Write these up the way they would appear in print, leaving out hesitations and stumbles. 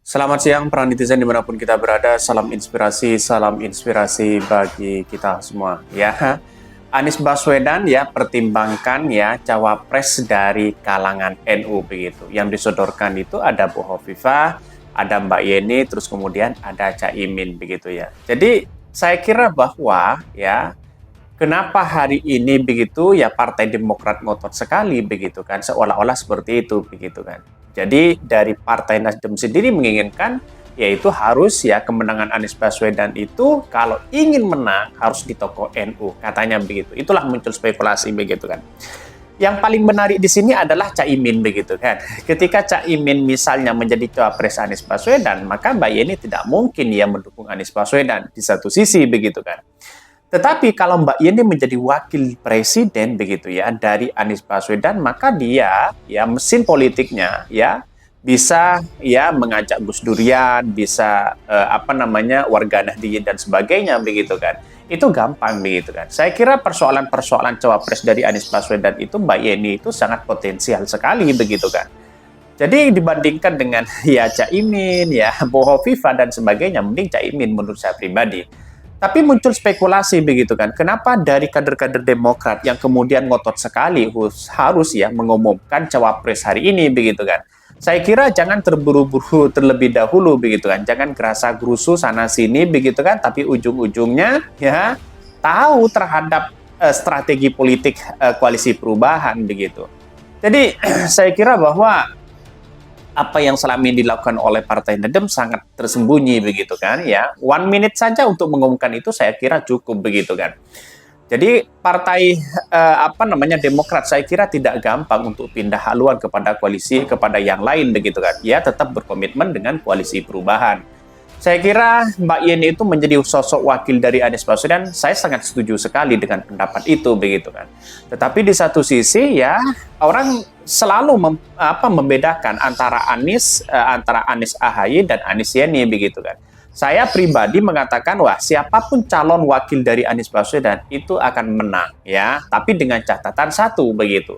Selamat siang para netizen dimanapun kita berada, salam inspirasi bagi kita semua ya. Anies Baswedan ya pertimbangkan ya cawapres dari kalangan NU begitu. Yang disodorkan itu ada Bu Hovifah, ada Mbak Yeni, terus kemudian ada Caimin begitu ya. Jadi saya kira bahwa ya kenapa hari ini begitu ya Partai Demokrat ngotot sekali begitu kan, seolah-olah seperti itu begitu kan. Jadi dari Partai Nasdem sendiri menginginkan yaitu harus ya kemenangan Anies Baswedan itu kalau ingin menang harus di tokoh NU katanya begitu. Itulah muncul spekulasi begitu kan. Yang paling menarik di sini adalah Caimin begitu kan. Ketika Caimin misalnya menjadi cawapres Anies Baswedan, maka Mbak Yeni tidak mungkin ya mendukung Anies Baswedan di satu sisi begitu kan. Tetapi kalau Mbak Yeni menjadi wakil presiden begitu ya dari Anies Baswedan, maka dia ya mesin politiknya ya bisa ya mengajak Gus Durian, bisa warga Nahdliyin dan sebagainya begitu kan. Itu gampang begitu kan. Saya kira persoalan-persoalan cawapres dari Anies Baswedan itu Mbak Yeni itu sangat potensial sekali begitu kan. Jadi dibandingkan dengan ya Caimin, ya Bu Hovifah dan sebagainya, mending Caimin menurut saya pribadi. Tapi muncul spekulasi begitu kan, kenapa dari kader-kader Demokrat yang kemudian ngotot sekali harus ya mengumumkan cawapres hari ini begitu kan. Saya kira jangan terburu-buru terlebih dahulu begitu kan, jangan gerasa gerusu sana sini begitu kan, tapi ujung-ujungnya ya tahu terhadap strategi politik koalisi perubahan begitu. Jadi saya kira bahwa apa yang selama ini dilakukan oleh Partai Nasdem sangat tersembunyi begitu kan ya. 1 minute saja untuk mengumumkan itu saya kira cukup begitu kan. Jadi partai Demokrat saya kira tidak gampang untuk pindah haluan kepada koalisi kepada yang lain begitu kan. Ya tetap berkomitmen dengan koalisi perubahan. Saya kira Mbak Yeni itu menjadi sosok wakil dari Anies Baswedan, saya sangat setuju sekali dengan pendapat itu begitu kan. Tetapi di satu sisi ya orang selalu membedakan antara Anies AHY dan Anies Yeni begitu kan. Saya pribadi mengatakan wah siapapun calon wakil dari Anies Baswedan itu akan menang ya, tapi dengan catatan satu begitu.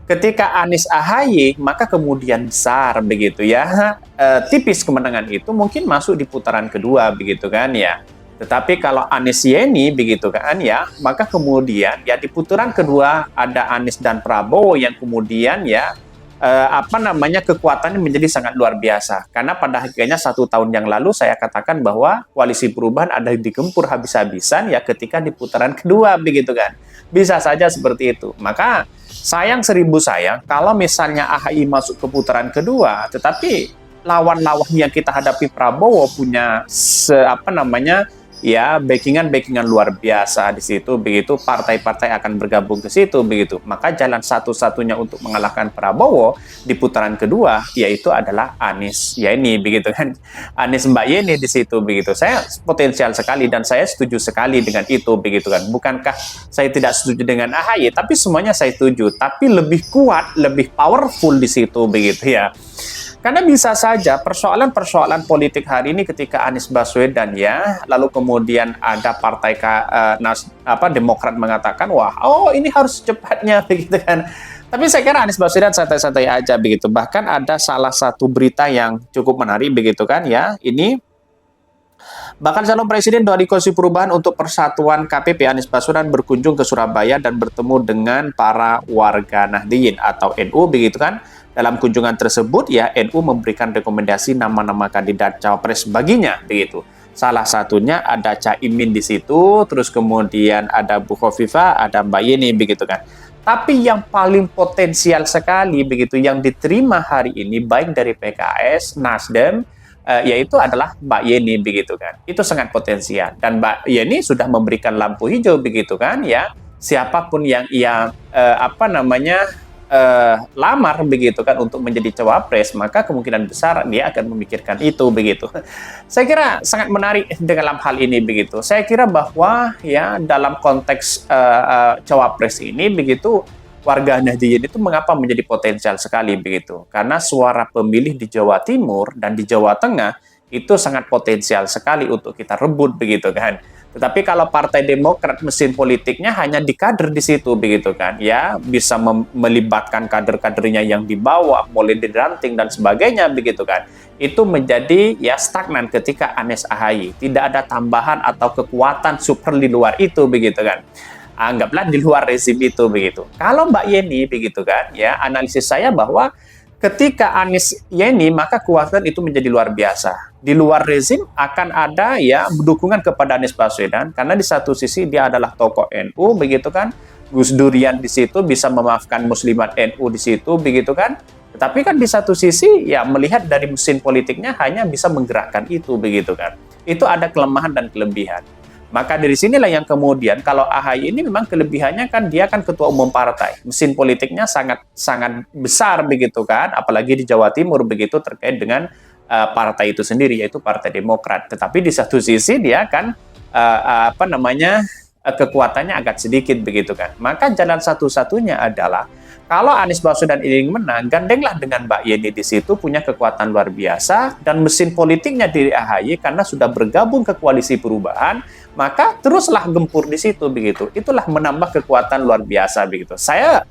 Ketika Anies AHY maka kemudian besar begitu ya, tipis kemenangan itu mungkin masuk di putaran kedua begitu kan ya. Tetapi kalau Anies Yeni begitu kan ya, maka kemudian ya di putaran kedua ada Anies dan Prabowo yang kemudian ya kekuatannya menjadi sangat luar biasa. Karena pada akhirnya 1 tahun yang lalu saya katakan bahwa koalisi perubahan ada digempur habis-habisan ya ketika di putaran kedua begitu kan. Bisa saja seperti itu. Maka sayang seribu sayang kalau misalnya AHY masuk ke putaran kedua, tetapi lawan-lawan yang kita hadapi Prabowo punya backingan luar biasa di situ begitu, partai-partai akan bergabung ke situ begitu, maka jalan satu-satunya untuk mengalahkan Prabowo di putaran kedua yaitu adalah Anies Yeni begitu kan, Anies Mbak Yeni di situ begitu. Saya potensial sekali dan saya setuju sekali dengan itu begitu kan. Bukankah saya tidak setuju dengan AHY, tapi semuanya saya setuju, tapi lebih kuat, lebih powerful di situ begitu ya. Karena bisa saja persoalan-persoalan politik hari ini ketika Anies Baswedan ya, lalu kemudian ada partai Demokrat mengatakan wah, ini harus cepatnya begitu kan. Tapi saya kira Anies Baswedan santai-santai aja begitu. Bahkan ada salah satu berita yang cukup menarik begitu kan ya. Ini bakal calon presiden dari Koalisi Perubahan untuk Persatuan KPP Anies Baswedan berkunjung ke Surabaya dan bertemu dengan para warga Nahdliyin atau NU begitu kan. Dalam kunjungan tersebut ya NU memberikan rekomendasi nama-nama kandidat cawapres baginya begitu. Salah satunya ada Caimin di situ, terus kemudian ada Bu Hovifah, ada Mbak Yeni begitu kan. Tapi yang paling potensial sekali begitu yang diterima hari ini baik dari PKS, Nasdem, yaitu adalah Mbak Yeni begitu kan. Itu sangat potensial dan Mbak Yeni sudah memberikan lampu hijau begitu kan ya. Siapapun yang ia lamar begitu kan untuk menjadi cawapres, maka kemungkinan besar dia akan memikirkan itu begitu. Saya kira sangat menarik dalam hal ini begitu. Saya kira bahwa ya dalam konteks cawapres ini begitu warga Nahdliyin itu mengapa menjadi potensial sekali begitu? Karena suara pemilih di Jawa Timur dan di Jawa Tengah itu sangat potensial sekali untuk kita rebut begitu kan. Tetapi kalau Partai Demokrat mesin politiknya hanya di kader di situ begitu kan, ya bisa melibatkan kader-kadernya yang dibawa, mulai diranting dan sebagainya begitu kan. Itu menjadi ya stagnan ketika Anies AHY, tidak ada tambahan atau kekuatan super di luar itu begitu kan. Anggaplah di luar rezim itu begitu. Kalau Mbak Yeni begitu kan, ya analisis saya bahwa ketika Anies Yeni maka kekuatan itu menjadi luar biasa. Di luar rezim akan ada ya dukungan kepada Anies Baswedan karena di satu sisi dia adalah tokoh NU begitu kan. Gus Durian di situ bisa memaafkan muslimat NU di situ begitu kan. Tetapi kan di satu sisi ya melihat dari mesin politiknya hanya bisa menggerakkan itu begitu kan. Itu ada kelemahan dan kelebihan. Maka dari sinilah yang kemudian kalau AHY ini memang kelebihannya kan dia kan ketua umum partai, mesin politiknya sangat sangat besar begitu kan, apalagi di Jawa Timur begitu terkait dengan partai itu sendiri yaitu Partai Demokrat. Tetapi di satu sisi dia kan kekuatannya agak sedikit begitu kan. Maka jalan satu-satunya adalah kalau Anies Baswedan ingin menang, gandenglah dengan Mbak Yeni di situ punya kekuatan luar biasa dan mesin politiknya di AHY karena sudah bergabung ke koalisi perubahan, maka teruslah gempur di situ begitu. Itulah menambah kekuatan luar biasa begitu. Saya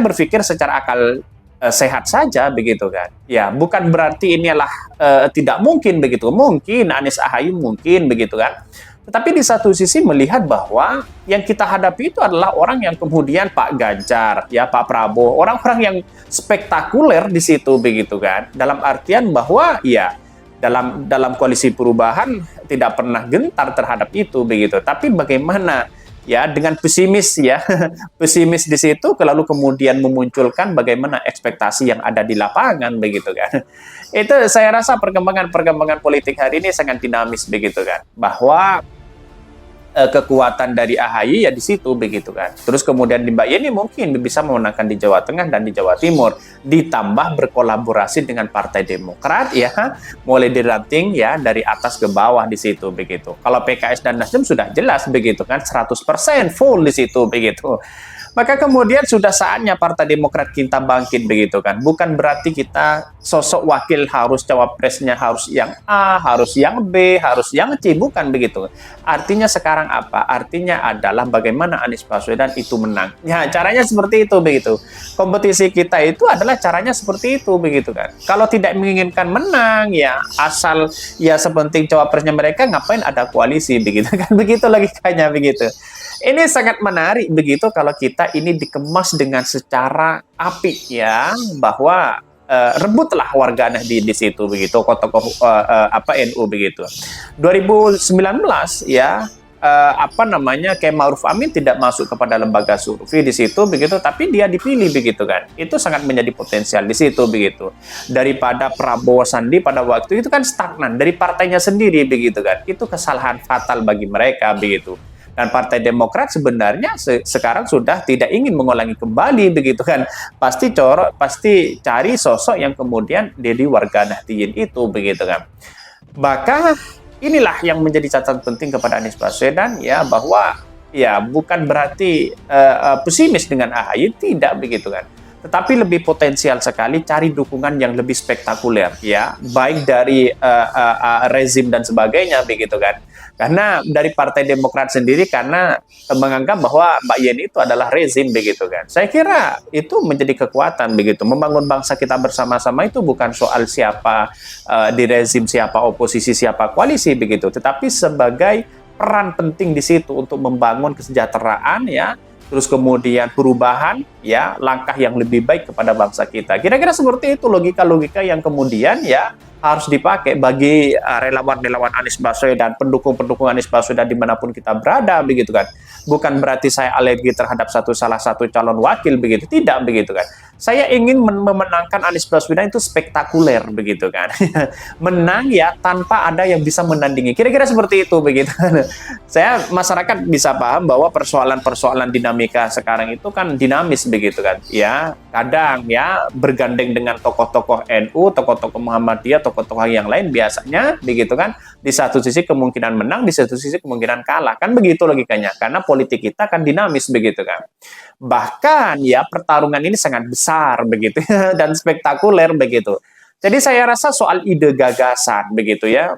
berpikir secara akal sehat saja begitu kan. Ya, bukan berarti inilah tidak mungkin begitu. Mungkin Anies AHY mungkin begitu kan. Tetapi di satu sisi melihat bahwa yang kita hadapi itu adalah orang yang kemudian Pak Ganjar, ya Pak Prabowo, orang-orang yang spektakuler di situ begitu kan. Dalam artian bahwa ya dalam koalisi perubahan tidak pernah gentar terhadap itu begitu. Tapi bagaimana ya dengan pesimis ya pesimis di situ lalu kemudian memunculkan bagaimana ekspektasi yang ada di lapangan begitu kan. Itu saya rasa perkembangan politik hari ini sangat dinamis begitu kan, bahwa kekuatan dari AHY ya di situ begitu kan. Terus kemudian di Mbak Yeni mungkin bisa memenangkan di Jawa Tengah dan di Jawa Timur, ditambah berkolaborasi dengan Partai Demokrat ya, mulai diranting ya dari atas ke bawah di situ begitu. Kalau PKS dan Nasdem sudah jelas begitu kan, 100% full di situ begitu. Maka kemudian sudah saatnya Partai Demokrat kita bangkit begitu kan. Bukan berarti kita sosok wakil harus cawapresnya harus yang A, harus yang B, harus yang C, bukan begitu. Artinya sekarang apa? Artinya adalah bagaimana Anies Baswedan itu menang. Ya, caranya seperti itu begitu. Kompetisi kita itu adalah caranya seperti itu begitu kan. Kalau tidak menginginkan menang ya asal ya sepenting cawapresnya mereka, ngapain ada koalisi begitu kan. Begitu logikanya begitu. Ini sangat menarik begitu kalau kita ini dikemas dengan secara apik ya, bahwa rebutlah warga di situ begitu, tokoh-tokoh NU begitu. 2019 ya Kiai Ma'ruf Amin tidak masuk kepada lembaga survei di situ begitu, tapi dia dipilih begitu kan. Itu sangat menjadi potensial di situ begitu. Daripada Prabowo Sandi pada waktu itu kan stagnan dari partainya sendiri begitu kan. Itu kesalahan fatal bagi mereka begitu. Dan Partai Demokrat sebenarnya sekarang sudah tidak ingin mengulangi kembali begitu kan. Pasti cari sosok yang kemudian jadi warga Nahdliyin itu begitu kan. Maka inilah yang menjadi catatan penting kepada Anies Baswedan ya, bahwa ya bukan berarti pesimis dengan AHY, tidak begitu kan. Tetapi lebih potensial sekali cari dukungan yang lebih spektakuler ya, baik dari rezim dan sebagainya begitu kan. Karena dari Partai Demokrat sendiri karena menganggap bahwa Mbak Yeni itu adalah rezim begitu kan. Saya kira itu menjadi kekuatan begitu. Membangun bangsa kita bersama-sama itu bukan soal siapa di rezim, siapa oposisi, siapa koalisi begitu, tetapi sebagai peran penting di situ untuk membangun kesejahteraan ya, terus kemudian perubahan ya, langkah yang lebih baik kepada bangsa kita. Kira-kira seperti itu logika-logika yang kemudian ya harus dipakai bagi relawan-relawan Anies Baswedan, pendukung-pendukung Anies Baswedan dimanapun kita berada begitu kan. Bukan berarti saya alergi terhadap salah satu calon wakil begitu, tidak begitu kan. Saya ingin memenangkan Anies Baswedan itu spektakuler begitu kan. Menang ya tanpa ada yang bisa menandingi. Kira-kira seperti itu begitu. Masyarakat bisa paham bahwa persoalan-persoalan dinamika sekarang itu kan dinamis begitu kan. Ya, kadang ya bergandeng dengan tokoh-tokoh NU, tokoh-tokoh Muhammadiyah, tokoh-tokoh yang lain biasanya begitu kan. Di satu sisi kemungkinan menang, di satu sisi kemungkinan kalah. Kan begitu logikanya. Karena politik kita kan dinamis begitu kan. Bahkan ya pertarungan ini sangat besar begitu dan spektakuler begitu. Jadi saya rasa soal ide gagasan begitu ya.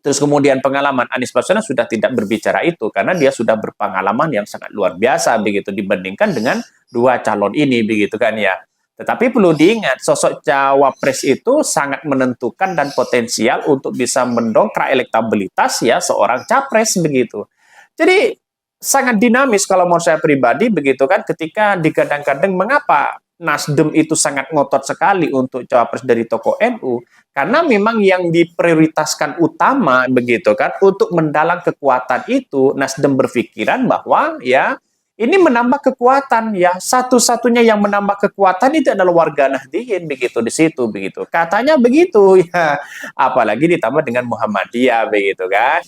Terus kemudian pengalaman Anies Baswedan sudah tidak berbicara itu karena dia sudah berpengalaman yang sangat luar biasa begitu dibandingkan dengan dua calon ini begitu kan ya. Tetapi perlu diingat sosok cawapres itu sangat menentukan dan potensial untuk bisa mendongkrak elektabilitas ya seorang capres begitu. Jadi sangat dinamis kalau menurut saya pribadi begitu kan ketika digadang-gadang mengapa Nasdem itu sangat ngotot sekali untuk cawapres dari tokoh NU karena memang yang diprioritaskan utama begitu kan untuk mendalang kekuatan itu Nasdem berpikiran bahwa ya ini menambah kekuatan ya satu-satunya yang menambah kekuatan itu adalah warga Nahdliyin begitu di situ begitu katanya begitu ya apalagi ditambah dengan Muhammadiyah begitu kan.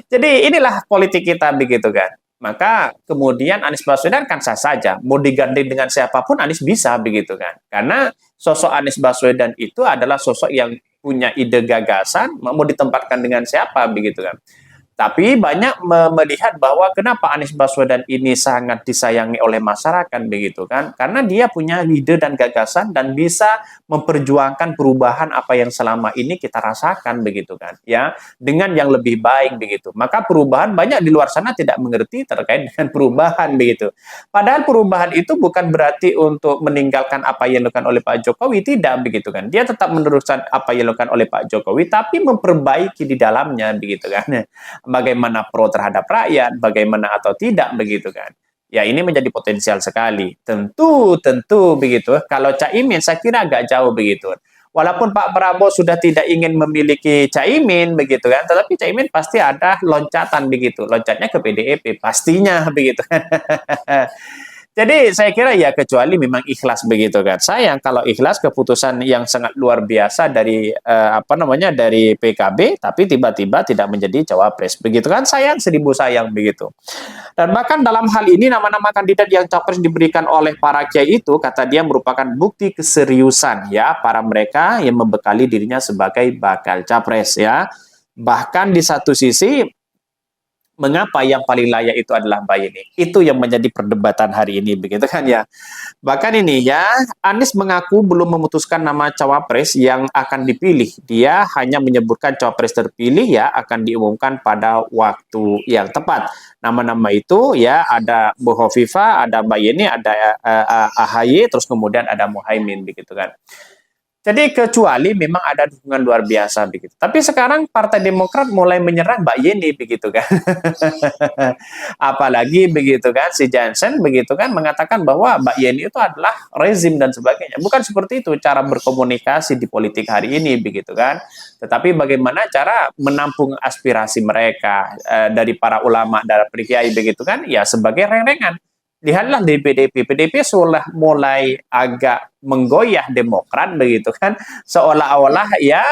Jadi inilah politik kita begitu kan. Maka kemudian Anies Baswedan kan sah saja, mau digandeng dengan siapapun Anies bisa begitu kan. Karena sosok Anies Baswedan itu adalah sosok yang punya ide gagasan, mau ditempatkan dengan siapa begitu kan. Tapi banyak melihat bahwa kenapa Anies Baswedan ini sangat disayangi oleh masyarakat begitu kan? Karena dia punya ide dan gagasan dan bisa memperjuangkan perubahan apa yang selama ini kita rasakan begitu kan? Ya, dengan yang lebih baik begitu. Maka perubahan banyak di luar sana tidak mengerti terkait dengan perubahan begitu. Padahal perubahan itu bukan berarti untuk meninggalkan apa yang dilakukan oleh Pak Jokowi, tidak begitu kan? Dia tetap meneruskan apa yang dilakukan oleh Pak Jokowi tapi memperbaiki di dalamnya begitu kan? Bagaimana pro terhadap rakyat, bagaimana atau tidak begitu kan. Ya ini menjadi potensial sekali. Tentu begitu. Kalau Caimin saya kira agak jauh begitu. Walaupun Pak Prabowo sudah tidak ingin memiliki Caimin begitu kan, tetapi Caimin pasti ada loncatan begitu. Loncatnya ke PDIP pastinya begitu kan. Jadi saya kira ya kecuali memang ikhlas begitu kan. Sayang kalau ikhlas keputusan yang sangat luar biasa dari dari PKB tapi tiba-tiba tidak menjadi cawapres. Begitu kan sayang seribu sayang begitu. Dan bahkan dalam hal ini nama-nama kandidat yang cawapres diberikan oleh para kiai itu kata dia merupakan bukti keseriusan ya para mereka yang membekali dirinya sebagai bakal capres ya. Bahkan di satu sisi mengapa yang paling layak itu adalah Mbak Yeni? Itu yang menjadi perdebatan hari ini, begitu kan ya. Bahkan ini ya, Anies mengaku belum memutuskan nama cawapres yang akan dipilih. Dia hanya menyebutkan cawapres terpilih ya akan diumumkan pada waktu yang tepat. Nama-nama itu ya ada Bu Hovifa, ada Mbak Yeni, ada AHY, terus kemudian ada Muhaimin, begitu kan. Jadi kecuali memang ada dukungan luar biasa begitu. Tapi sekarang Partai Demokrat mulai menyerang Mbak Yeni begitu kan. Apalagi begitu kan si Jansen begitu kan mengatakan bahwa Mbak Yeni itu adalah rezim dan sebagainya. Bukan seperti itu cara berkomunikasi di politik hari ini begitu kan. Tetapi bagaimana cara menampung aspirasi mereka dari para ulama dan prikiai begitu kan ya sebagai reng-rengan. Lihatlah di PDIP sudah mulai agak menggoyah Demokrat begitu kan, seolah-olah ya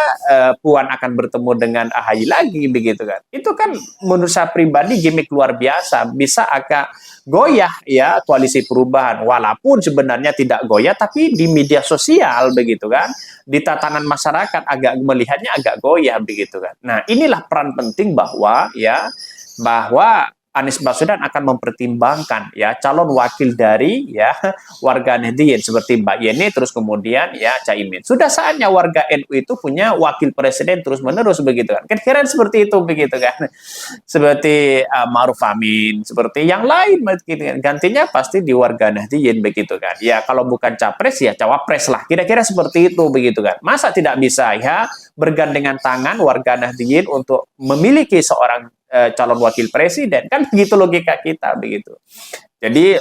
Puan akan bertemu dengan AHY lagi begitu kan. Itu kan menurut saya pribadi gimmick luar biasa, bisa agak goyah ya koalisi perubahan, walaupun sebenarnya tidak goyah tapi di media sosial begitu kan, di tatanan masyarakat agak melihatnya agak goyah begitu kan. Nah inilah peran penting bahwa Anies Baswedan akan mempertimbangkan ya calon wakil dari ya warga Nahdliyin seperti Mbak Yeni terus kemudian ya Caimin. Sudah saatnya warga NU itu punya wakil presiden terus-menerus begitu kan. Kira-kira seperti itu begitu kan. Seperti Ma'ruf Amin, seperti yang lain begitu kan. Gantinya pasti di warga Nahdliyin begitu kan. Ya kalau bukan capres ya cawapres lah. Kira-kira seperti itu begitu kan. Masa tidak bisa ya bergandengan tangan warga Nahdliyin untuk memiliki seorang calon wakil presiden kan begitu logika kita begitu. Jadi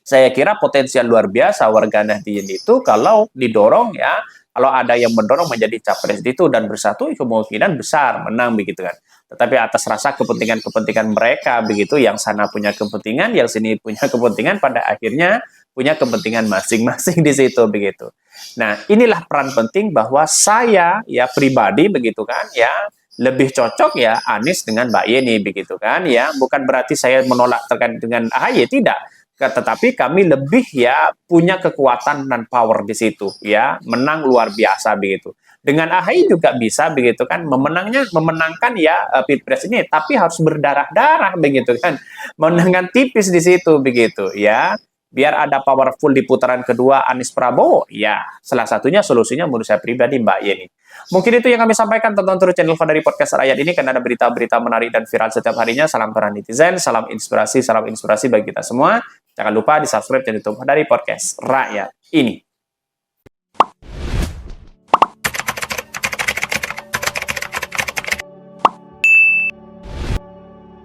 saya kira potensial luar biasa warga Nahdliyin itu kalau didorong ya, kalau ada yang mendorong menjadi capres itu dan bersatu kemungkinan besar menang begitu kan. Tetapi atas rasa kepentingan mereka begitu, yang sana punya kepentingan, yang sini punya kepentingan, pada akhirnya punya kepentingan masing-masing di situ begitu. Nah, inilah peran penting bahwa saya ya pribadi begitu kan ya lebih cocok ya Anies dengan Mbak Yeni begitu kan ya, bukan berarti saya menolak terkait dengan AHY, tidak, tetapi kami lebih ya punya kekuatan dan power di situ ya, menang luar biasa begitu. Dengan AHY juga bisa begitu kan, memenangkan ya Pilpres ini, tapi harus berdarah-darah begitu kan, menangkan tipis di situ begitu ya. biar ada powerful di putaran kedua Anies Prabowo? Ya, salah satunya solusinya menurut saya pribadi Mbak Yeni. Mungkin itu yang kami sampaikan. Tonton terus channel dari Podcast Rakyat ini karena ada berita-berita menarik dan viral setiap harinya. Salam para netizen, salam inspirasi bagi kita semua. Jangan lupa di subscribe channel YouTube dari Podcast Rakyat ini.